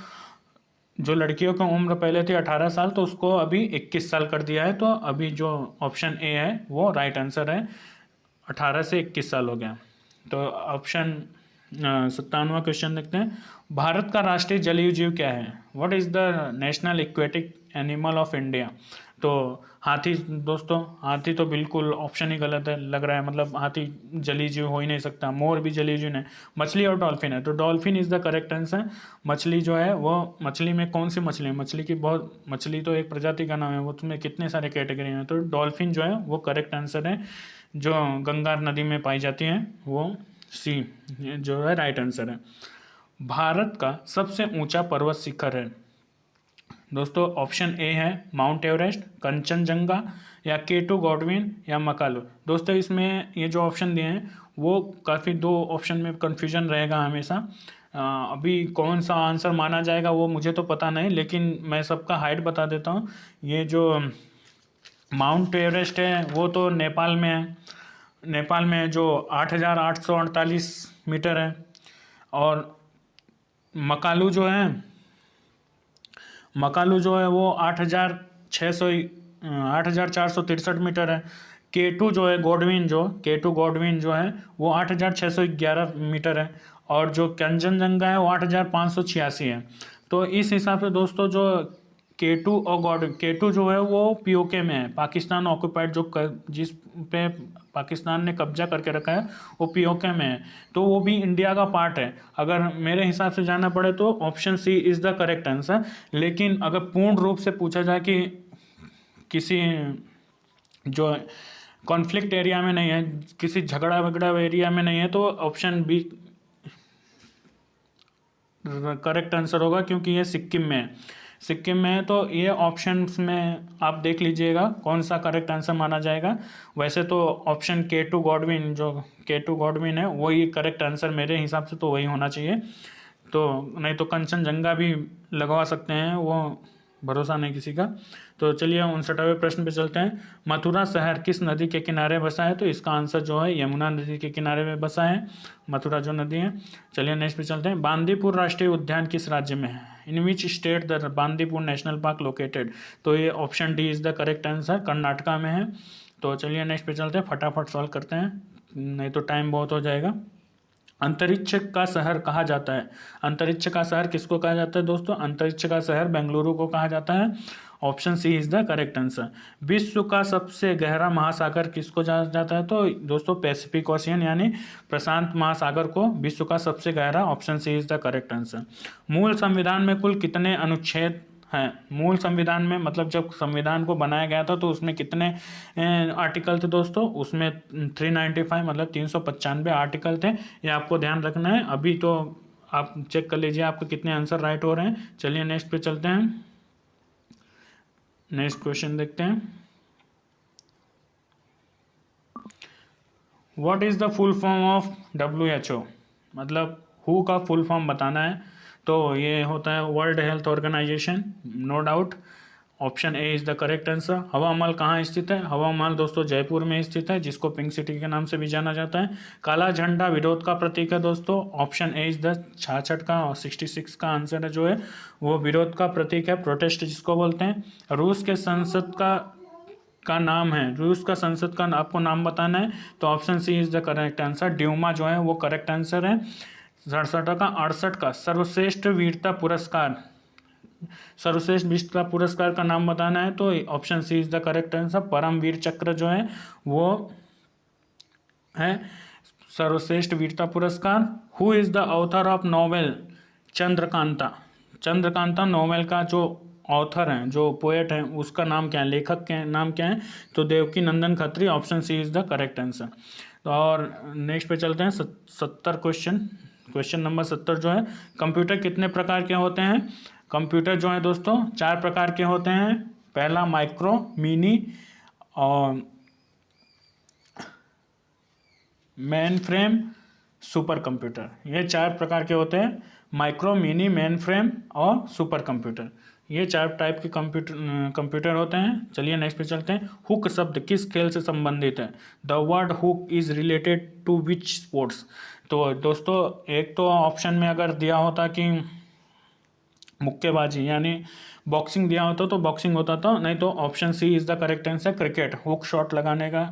जो लड़कियों की उम्र पहले थी 18 साल, तो उसको अभी 21 साल कर दिया है। तो अभी जो ऑप्शन ए है वो राइट आंसर है, 18 से 21 साल हो गया। तो ऑप्शन 57वां क्वेश्चन देखते हैं। भारत का राष्ट्रीय जलीय जीव क्या है? What is the national aquatic animal of India? तो हाथी दोस्तों, हाथी तो बिल्कुल ऑप्शन ही गलत है लग रहा है, मतलब हाथी जलीय जीव हो ही नहीं सकता। मोर भी जलीय जीव नहीं। मछली और डॉल्फिन है, तो dolphin is the correct answer. मछली जो है वो, मछली में कौन सी मछली है? मछली की बहुत, मछली तो एक प्रजाति का नाम है, वो तुम्हें कितने सारे कैटेगरी हैं। तो डॉल्फिन जो है वो करेक्ट आंसर है, जो गंगा नदी में पाई जाती हैं, वो सी जो है राइट आंसर है। भारत का सबसे ऊंचा पर्वत शिखर है दोस्तों, ऑप्शन ए है माउंट एवरेस्ट, कंचनजंगा या K2 गॉडविन या मकालू। दोस्तों इसमें ये जो ऑप्शन दिए हैं वो काफ़ी, दो ऑप्शन में कन्फ्यूजन रहेगा हमेशा। अभी कौन सा आंसर माना जाएगा वो मुझे तो पता नहीं, लेकिन मैं सबका हाइट बता देता हूँ। ये जो माउंट एवरेस्ट है वो तो नेपाल में है, नेपाल में जो 8,848 मीटर है। और मकालू जो है, मकालू जो है वो 8,463 मीटर है। K2 जो है गॉडविन, जो K2 गॉडविन जो है वो 8,611 मीटर है। और जो कंचनजंगा है वो 8,586 है। तो इस हिसाब से दोस्तों जो K2 और K2 जो है वो POK में है, पाकिस्तान ऑक्यूपाइड, जो जिस पे पाकिस्तान ने कब्जा करके रखा है वो POK में है, तो वो भी इंडिया का पार्ट है। अगर मेरे हिसाब से जाना पड़े तो option C is the correct answer. लेकिन अगर पूर्ण रूप से पूछा जाए कि किसी जो कॉन्फ्लिक्ट एरिया में नहीं है, किसी झगड़ा वगड़ा एरिया में नहीं है, तो ऑप्शन बी करेक्ट आंसर होगा, क्योंकि ये सिक्किम में है। सिक्किम में है, तो ये ऑप्शंस में आप देख लीजिएगा कौन सा करेक्ट आंसर माना जाएगा। वैसे तो ऑप्शन K2 गॉडविन, जो K2 गॉडविन है वही करेक्ट आंसर मेरे हिसाब से तो वही होना चाहिए। तो नहीं तो कंचनजंगा भी लगवा सकते हैं, वो भरोसा नहीं किसी का। तो चलिए 59वें प्रश्न पे चलते हैं। मथुरा शहर किस नदी के किनारे बसा है? तो इसका आंसर जो है यमुना नदी के किनारे में बसा है, मथुरा जो नदी है। चलिए नेक्स्ट पे चलते हैं। बांदीपुर राष्ट्रीय उद्यान किस राज्य में है? In which state the Bandipur national park located? तो ये option D is the correct answer, Karnataka में है। तो चलिए नेक्स्ट पे चलते हैं, फटाफट सॉल्व करते हैं, नहीं तो टाइम बहुत हो जाएगा। अंतरिक्ष का शहर कहा जाता है, अंतरिक्ष का शहर किसको कहा जाता है दोस्तों? अंतरिक्ष का शहर बेंगलुरु को कहा जाता है। Option C is the correct answer. विश्व का सबसे गहरा महासागर किसको जाना जाता है? तो दोस्तों पैसिफिक ओशियन यानी प्रशांत महासागर को विश्व का सबसे गहरा, option C is the correct answer. मूल संविधान में कुल कितने अनुच्छेद हैं? मूल संविधान में मतलब जब संविधान को बनाया गया था तो उसमें कितने आर्टिकल थे दोस्तों? उसमें 395 मतलब 395 आर्टिकल थे, ये आपको ध्यान रखना है। अभी तो आप चेक कर लीजिए आपके कितने आंसर राइट हो रहे हैं। चलिए नेक्स्ट पे चलते हैं, नेक्स्ट क्वेश्चन देखते हैं। What is the full form of WHO? मतलब हु का फुल फॉर्म बताना है, तो ये होता है world health organisation, no doubt. Option A is the correct answer. Hawa Mahal कहाँ स्थित है? हवा महल दोस्तों जयपुर में स्थित है, जिसको पिंक सिटी के नाम से भी जाना जाता है। काला झंडा विरोध का प्रतीक है दोस्तों, ऑप्शन ए इज द 66 का और 66 का आंसर है जो है वो विरोध का प्रतीक है, प्रोटेस्ट जिसको बोलते हैं। रूस के संसद का नाम है, रूस का संसद का आपको नाम बताना है, तो option C is the correct answer, Duma जो है वो करेक्ट आंसर है। 67 का सर्वश्रेष्ठ वीरता पुरस्कार, सर्वश्रेष्ठ वीरता पुरस्कार का नाम बताना है, तो option C is the correct answer, Paramvir Chakra जो है वो है सर्वश्रेष्ठ वीरता पुरस्कार। Who is the author of novel Chandrakanta? Chandrakanta novel का जो ऑथर हैं, जो पोएट हैं, उसका नाम क्या है, लेखक के नाम क्या है? तो Devaki Nandan Khatri, option C is the correct answer. तो और नेक्स्ट पे चलते हैं 70 क्वेश्चन नंबर 70 जो है, कंप्यूटर कितने प्रकार के होते हैं? कंप्यूटर जो है दोस्तों 4 प्रकार के होते हैं। पहला माइक्रो, मिनी और मेन फ्रेम, सुपर कंप्यूटर, ये 4 प्रकार के होते हैं। माइक्रो, मिनी, मेन फ्रेम और सुपर कंप्यूटर, ये 4 टाइप के कंप्यूटर होते हैं। चलिए नेक्स्ट पे चलते हैं। हुक शब्द किस खेल से संबंधित है? The word hook is related to which sports? तो दोस्तों एक तो ऑप्शन में अगर दिया होता कि मुक्केबाजी यानी बॉक्सिंग दिया होता तो बॉक्सिंग होता था, नहीं तो option C is the correct answer, cricket. Hook shot लगाने का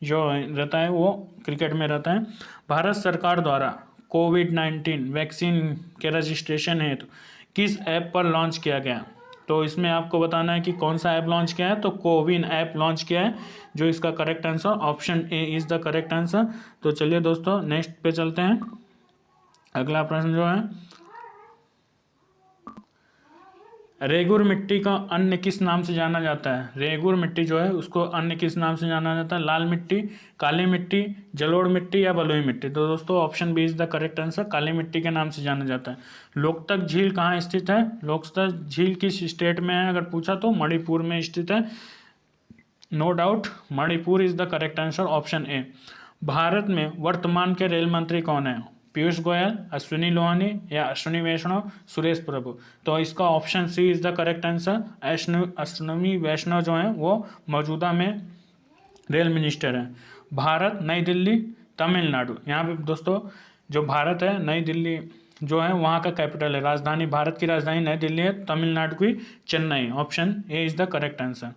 जो रहता है वो क्रिकेट में रहता है। भारत सरकार द्वारा कोविड-19 वैक्सीन के रजिस्ट्रेशन हेतु किस ऐप पर लॉन्च किया गया? तो इसमें आपको बताना है कि कौन सा ऐप लॉन्च किया है, तो कोविन ऐप लॉन्च किया है, जो इसका correct answer option A is the correct answer. तो चलिए दोस्तों नेक्स्ट पे चलते हैं। अगला प्रश्न जो है, रेगुर मिट्टी का अन्य किस नाम से जाना जाता है? रेगुर मिट्टी जो है उसको अन्य किस नाम से जाना जाता है? लाल मिट्टी, काली मिट्टी, जलोढ़ मिट्टी या बलुई मिट्टी? तो दोस्तों option B is the correct answer, काली मिट्टी के नाम से जाना जाता है। लोकतक झील कहाँ स्थित है? लोकतक झील किस स्टेट में है अगर पूछा तो मणिपुर में स्थित है, no doubt Manipur is the correct answer, option A. Bharat में वर्तमान के रेल मंत्री कौन है? पीयूष गोयल, अश्विनी लोहानी या अश्विनी वैष्णव, सुरेश प्रभु? तो इसका option C is the correct answer, Ashwini Vaishnav जो है वो मौजूदा में रेल मिनिस्टर है। भारत, नई दिल्ली, तमिलनाडु, यहाँ पे दोस्तों जो भारत है, नई दिल्ली जो है वहाँ का कैपिटल है, राजधानी, भारत की राजधानी नई दिल्ली है, तमिलनाडु की Chennai, option A is the correct answer.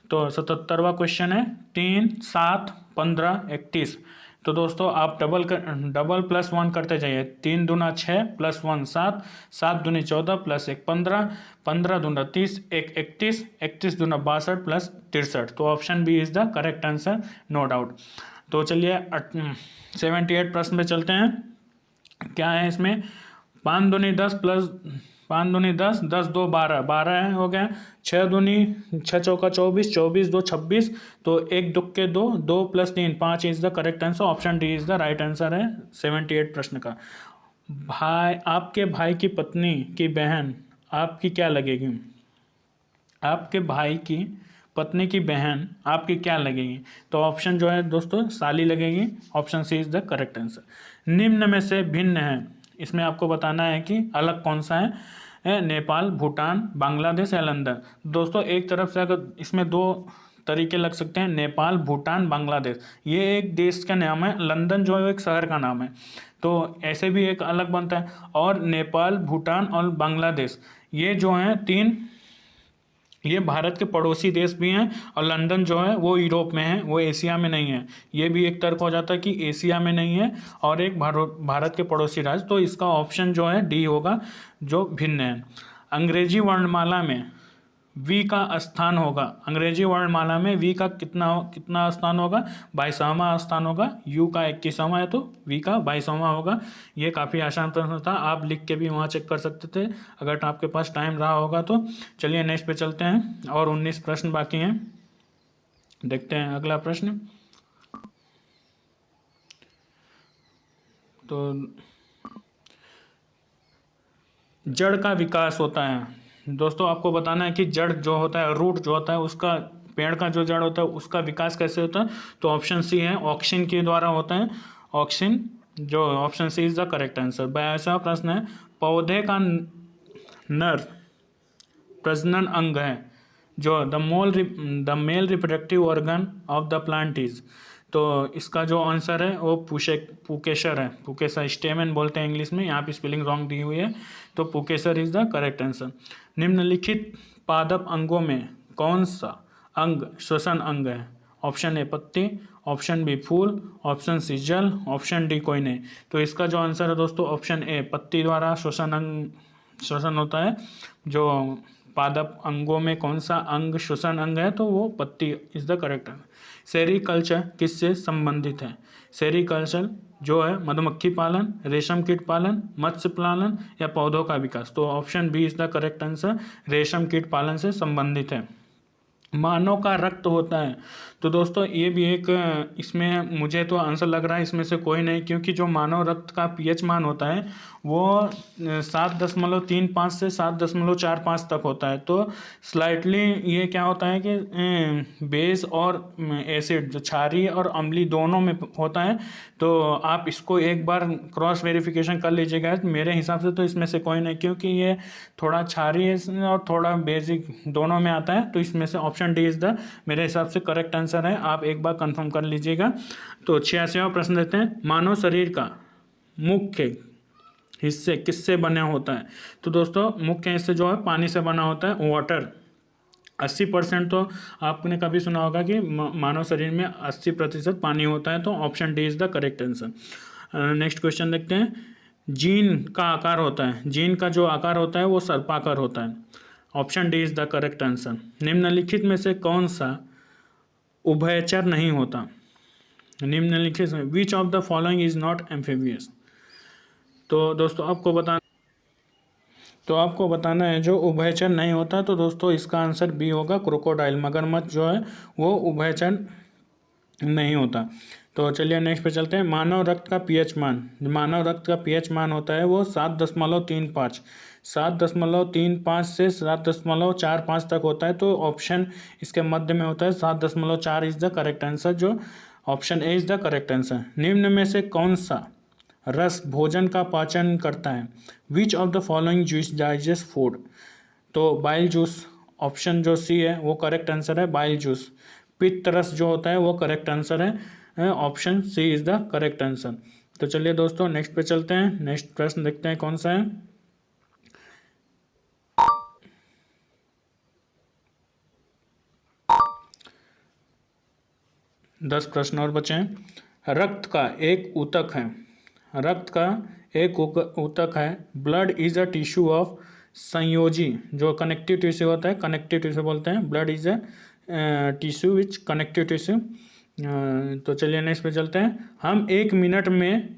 तो 77वां क्वेश्चन है 3, 7, 15, 31। तो दोस्तों आप डबल प्लस 1 करते जाइए। 3 दूना 6 प्लस 1 7, 7 दूनी 14 प्लस 1 15, 15 दूना 30, 1 31, 31 दूना 62 प्लस 63। तो option B is the correct answer, no doubt. तो चलिए 78 प्रश्न में चलते हैं। क्या है इसमें? 5 दूनी 10 प्लस 5 दूनी 10, 10 2 12, 12 हो गया। 6 दूनी 6 चौका 24, 24 2 26, तो 1 दुक्के 2, 2 plus 3 5 is the correct answer, option D is the right answer है 78 प्रश्न का। भाई, आपके भाई की पत्नी की बहन आपकी क्या लगेगी? आपके भाई की पत्नी की बहन आपकी क्या लगेगी? तो ऑप्शन जो है दोस्तों साली लगेगी, option C is the correct answer. निम्न में से भिन्न है, इसमें आपको बताना है कि अलग कौन सा है, नेपाल, भूटान, बांग्लादेश या लंदन? दोस्तों एक तरफ से अगर इसमें 2 तरीके लग सकते हैं, नेपाल, भूटान, बांग्लादेश, ये एक देश का नाम है, लंदन जो है एक शहर का नाम है, तो ऐसे भी एक अलग बनता है। और नेपाल, भूटान और बांग्लादेश ये जो हैं 3, ये भारत के पड़ोसी देश भी हैं, और लंदन जो है वो यूरोप में है, वो एशिया में नहीं है। ये भी एक तर्क हो जाता है कि एशिया में नहीं है और एक भारत के पड़ोसी राज्य, तो इसका ऑप्शन जो है डी होगा, जो भिन्न है। अंग्रेजी वर्णमाला में वी का स्थान होगा, अंग्रेजी वर्णमाला में वी का कितना कितना स्थान होगा, 22वां स्थान होगा। यू का 21वां है तो वी का 22वां होगा। ये काफ़ी आसान प्रश्न था, आप लिख के भी वहाँ चेक कर सकते थे अगर आपके पास टाइम रहा होगा तो। चलिए नेक्स्ट पे चलते हैं, और 19 प्रश्न बाकी हैं। देखते हैं अगला प्रश्न। तो जड़ का विकास होता है दोस्तों, आपको बताना है कि जड़ जो होता है, रूट जो होता है, उसका पेड़ का जो जड़ होता है उसका विकास कैसे होता है। तो ऑप्शन सी है, ऑक्सीजन के द्वारा होता है। ऑक्सीजन, जो option C is the correct answer. 82वां प्रश्न है, पौधे का नर प्रजनन अंग है जो the male reproductive organ of the plant is. तो इसका जो आंसर है वो पुकेसर है। पुकेसर, स्टेमन बोलते हैं इंग्लिश में, यहाँ पे स्पेलिंग रॉन्ग दी हुई है, तो पुकेसर इज द करेक्ट आंसर। निम्नलिखित पादप अंगों में कौन सा अंग श्वसन अंग है। ऑप्शन ए पत्ती, option B full, option C जल, ऑप्शन डी कोई नहीं। तो इसका जो आंसर है दोस्तों ऑप्शन ए, पत्ती द्वारा श्वसन होता है। जो पादप अंगों में कौन सा अंग श्वसन अंग है, तो वो पत्ती is the correct answer. Sericulture किससे संबंधित है। सेरीकल्चर जो है मधुमक्खी पालन, रेशम कीट पालन, मत्स्य पालन या पौधों का विकास। तो option B is the correct answer, रेशम कीट पालन से संबंधित है। मानव का रक्त होता है, तो दोस्तों ये भी एक, इसमें मुझे तो आंसर लग रहा है इसमें से कोई नहीं, क्योंकि जो मानव रक्त का पीएच मान होता है वो 7.35 से 7.45 तक होता है। तो स्लाइटली ये क्या होता है कि बेस और एसिड, जो क्षारीय और अम्लीय दोनों में होता है। तो आप इसको एक बार क्रॉस वेरिफिकेशन कर लीजिएगा। मेरे हिसाब से तो इसमें से कोई नहीं, क्योंकि ये थोड़ा क्षारीय और थोड़ा बेसिक दोनों में आता है। तो इसमें से ऑप्शन डी इज द मेरे हिसाब से करेक्ट आंसर है, आप एक बार कंफर्म कर लीजिएगा। तो 86वां प्रश्न देते हैं, मानव शरीर का मुख्य हिस्से किससे बना होता है। तो दोस्तों मुख्य हिस्से जो है पानी से बना होता है, वाटर। 80% तो आपने कभी सुना होगा कि मानव शरीर में 80% पानी होता है, तो option D is the correct answer. Next question देखते हैं, जीन का आकार होता है, जीन का जो आकार होता है वो सर्पाकार होता है। Option D is the correct answer. निम्नलिखित में से कौन सा उभयचर नहीं होता। निम्नलिखित में विच of the following is not amphibious. तो दोस्तों आपको बताना है जो उभयचर नहीं होता। तो दोस्तों इसका आंसर बी होगा, क्रोकोडाइल, मगरमच्छ जो है वो उभयचर नहीं होता। तो चलिए नेक्स्ट पे चलते हैं, मानव रक्त का पीएच मान। मानव रक्त का पीएच मान होता है वो 7.35 7.35 से 7.45 तक होता है। तो ऑप्शन इसके मध्य में होता है, 7.4 इज द करेक्ट आंसर, जो option A is the correct answer. निम्न में से कौन सा रस भोजन का पाचन करता है। Which of the following juice digest food. तो बाइल जूस, ऑप्शन जो सी है वो करेक्ट आंसर है, बाइल जूस। पित्त रस जो होता है वो करेक्ट आंसर है, option C is the correct answer. तो चलिए दोस्तों नेक्स्ट पे चलते हैं, नेक्स्ट प्रश्न देखते हैं कौन सा है। दस प्रश्न और बचे हैं। रक्त का एक ऊतक है, रक्त का एक ऊतक है। Blood is a tissue of संयोजी, जो कनेक्टिव टिश्यू होता है, कनेक्टिव टिश्यू बोलते हैं। Blood is a tissue which connective tissue. तो चलिए नेक्स्ट पे चलते हैं, हम 1 मिनट में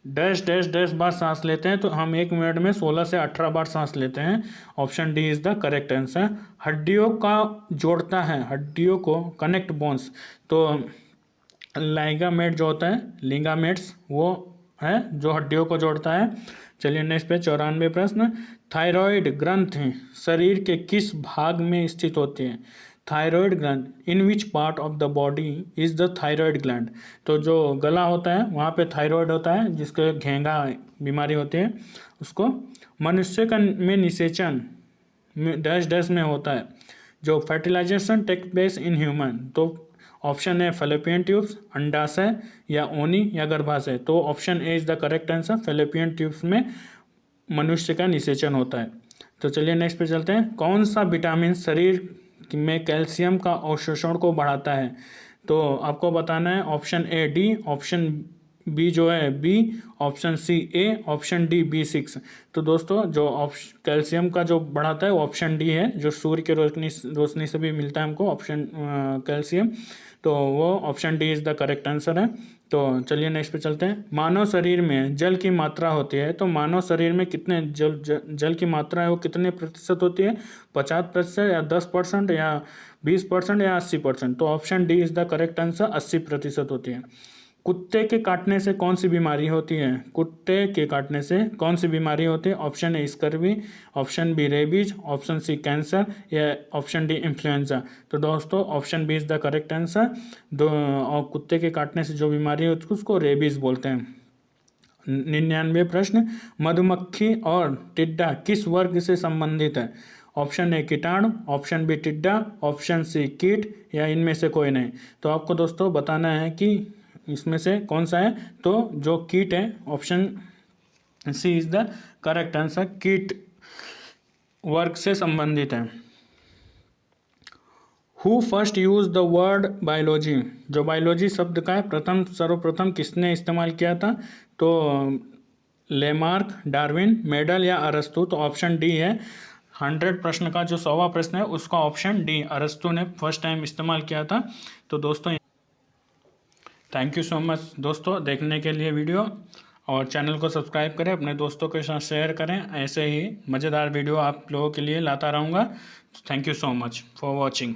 डैश डैश डैश बार सांस लेते हैं। तो हम 1 मिनट में 16 से 18 बार सांस लेते हैं। Option D is the correct answer. हड्डियों का जोड़ता है, हड्डियों को कनेक्ट बोन्स। तो लिगामेंट जो होता है, लिगामेंट्स वो है जो हड्डियों को जोड़ता है। चलिए नेक्स्ट पे 94 प्रश्न, थायराइड ग्रंथि शरीर के किस भाग में स्थित होती है। Thyroid gland, in which part of the body is the thyroid gland. तो जो गला होता है वहाँ पे थायराइड होता है, जिसको घेंगा बीमारी होती है उसको। मनुष्य का में निषेचन डैश डैश में होता है, जो fertilisation take place in human. तो ऑप्शन है फैलोपियन ट्यूब्स, अंडाशय या ओनी या गर्भाशय। तो option A is the correct answer, fallopian tubes में मनुष्य का निषेचन होता है। तो चलिए नेक्स्ट पे चलते हैं, कौन सा विटामिन शरीर में कैल्शियम का अवशोषण को बढ़ाता है। तो आपको बताना है option A D, option B जो है B, option C A, option D B6। तो दोस्तों जो कैल्शियम का जो बढ़ाता है वो ऑप्शन डी है, जो सूर्य के रोशनी से भी मिलता है हमको ऑप्शन कैल्शियम, तो वो option D is the correct answer है। तो चलिए नेक्स्ट पे चलते हैं। मानव शरीर में जल की मात्रा होती है, तो मानव शरीर में कितने जल की मात्रा है वो कितने प्रतिशत होती है? 50% या 10% या 20% या 80%? तो option D is the correct answer, 80% होती है। कुत्ते के काटने से कौन सी बीमारी होती है? कुत्ते के काटने से कौन सी बीमारी होती है? Option A scurvy, option B rabies, option C cancer या ऑप्शन डी इन्फ्लुएंजा? तो दोस्तों option B is the correct answer. और कुत्ते के काटने से जो बीमारी होती है उसको रेबीज बोलते हैं। 99 प्रश्न, मधुमक्खी और टिड्डा किस वर्ग से संबंधित है? ऑप्शन ए कीटाणु, ऑप्शन बी टिड्डा, ऑप्शन सी कीट या इनमें से कोई नहीं? तो आपको दोस्तों बताना है कि इसमें से कौन सा है। तो जो कीट है, option C is the correct answer, कीट वर्ग से संबंधित है। Who first use the word biology? जो बायोलॉजी शब्द का है सर्वप्रथम किसने इस्तेमाल किया था? तो लेमार्क, डार्विन, मेडल या अरस्तु? तो ऑप्शन डी है। 100 प्रश्न का जो 100वां प्रश्न है उसका ऑप्शन डी, अरस्तु ने फर्स्ट टाइम इस्तेमाल किया था। तो दोस्तों थैंक यू सो मच दोस्तों देखने के लिए वीडियो, और चैनल को सब्सक्राइब करें, अपने दोस्तों के साथ शेयर करें। ऐसे ही मज़ेदार वीडियो आप लोगों के लिए लाता रहूँगा। Thank you so much for watching.